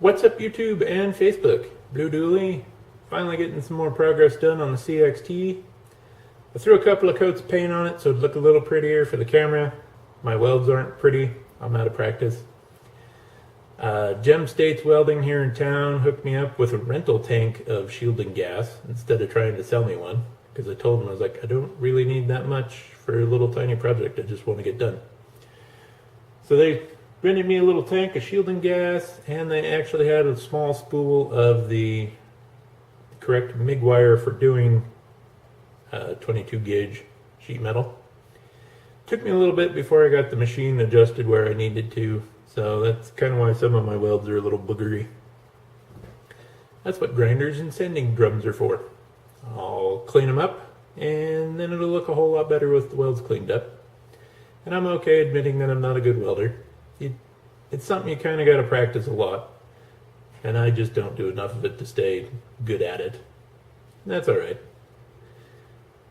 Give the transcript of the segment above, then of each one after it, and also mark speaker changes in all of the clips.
Speaker 1: What's up YouTube and Facebook? Blue Dooley, finally getting some more progress done on the CXT. I threw a couple of coats of paint on it so it'd look a little prettier for the camera. My welds aren't pretty, I'm out of practice. Gem States Welding here in town hooked me up with a rental tank of shielding gas instead of trying to sell me one, because I told them, I was like, I don't really need that much for a little tiny project, I just want to get done. So they rented me a little tank of shielding gas, and they actually had a small spool of the correct MIG wire for doing 22 gauge sheet metal. Took me a little bit before I got the machine adjusted where I needed to, so that's kind of why some of my welds are a little boogery. That's what grinders and sanding drums are for. I'll clean them up, and then it'll look a whole lot better with the welds cleaned up. And I'm okay admitting that I'm not a good welder. It's something you kind of got to practice a lot, and I just don't do enough of it to stay good at it. And that's alright.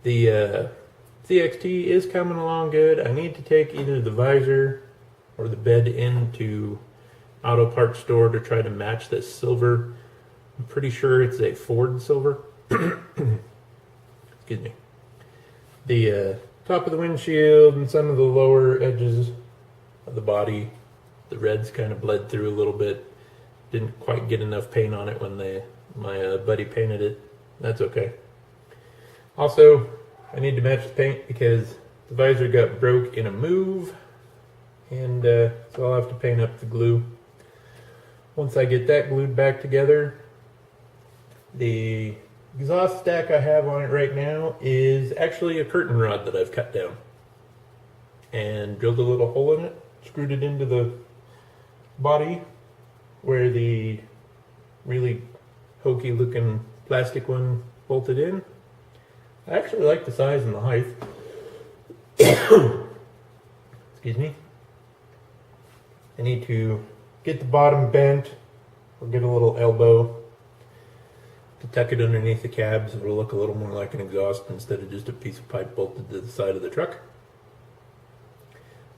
Speaker 1: The CXT is coming along good. I need to take either the visor or the bed into auto parts store to try to match this silver. I'm pretty sure it's a Ford silver. Excuse me. The top of the windshield and some of the lower edges of the body, the red's kind of bled through a little bit. Didn't quite get enough paint on it when my buddy painted it. That's okay. Also, I need to match the paint because the visor got broke in a move, and so I'll have to paint up the glue. Once I get that glued back together, the exhaust stack I have on it right now is actually a curtain rod that I've cut down and drilled a little hole in it, screwed it into the body where the really hokey looking plastic one bolted in. I actually like the size and the height. Excuse me. I need to get the bottom bent or get a little elbow to tuck it underneath the cab so it'll look a little more like an exhaust instead of just a piece of pipe bolted to the side of the truck.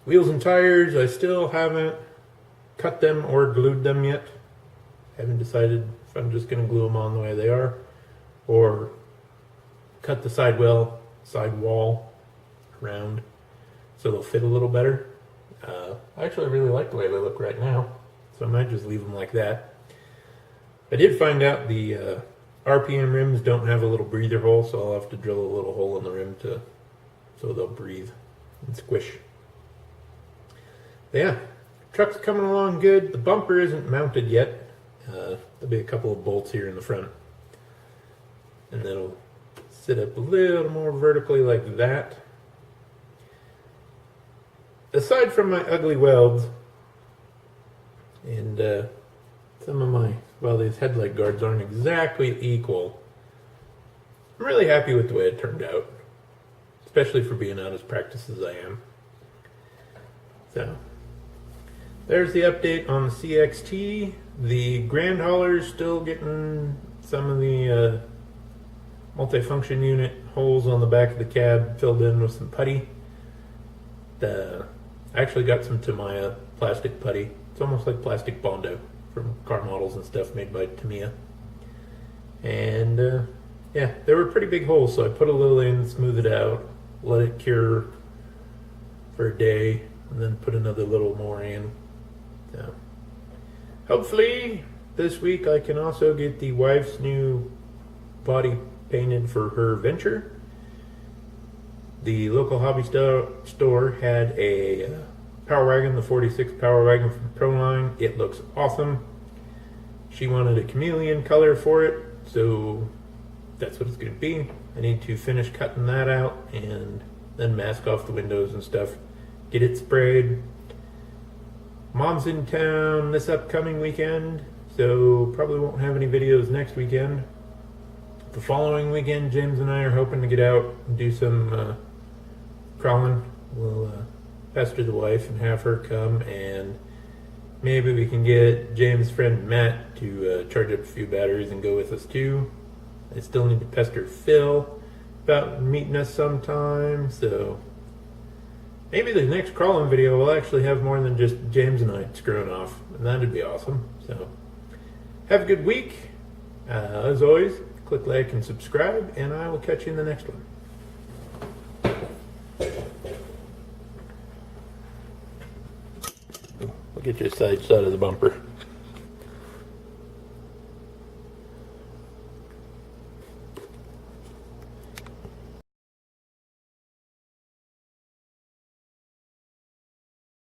Speaker 1: Wheels and tires, I still haven't cut them or glued them yet. I haven't decided if I'm just going to glue them on the way they are or cut the sidewall around so they'll fit a little better. I actually really like the way they look right now, so I might just leave them like that. I did find out the RPM rims don't have a little breather hole, so I'll have to drill a little hole in the rim so they'll breathe and squish. But yeah, truck's coming along good. The bumper isn't mounted yet. There'll be a couple of bolts here in the front, and that'll sit up a little more vertically like that. Aside from my ugly welds and some of my, well, these headlight guards aren't exactly equal, I'm really happy with the way it turned out, especially for being out as practiced as I am. So there's the update on the CXT. The Grand Hauler's still getting some of the multifunction unit holes on the back of the cab filled in with some putty. I actually got some Tamiya plastic putty. It's almost like plastic Bondo from car models and stuff made by Tamiya. And yeah, they were pretty big holes, so I put a little in, smooth it out, let it cure for a day, and then put another little more in. So hopefully this week I can also get the wife's new body painted for her venture. The local hobby store had a Power Wagon, the 46 Power Wagon from Proline. It looks awesome. She wanted a chameleon color for it, so that's what it's going to be. I need to finish cutting that out and then mask off the windows and stuff. Get it sprayed. Mom's in town this upcoming weekend, so probably won't have any videos next weekend. The following weekend, James and I are hoping to get out and do some crawling. We'll pester the wife and have her come, and maybe we can get James' friend Matt to charge up a few batteries and go with us too. I still need to pester Phil about meeting us sometime, so maybe the next crawling video will actually have more than just James and I screwing off, and that'd be awesome. So Have a good week. As always, click like and subscribe, and I will catch you in the next one. We'll get you a side shot of the bumper.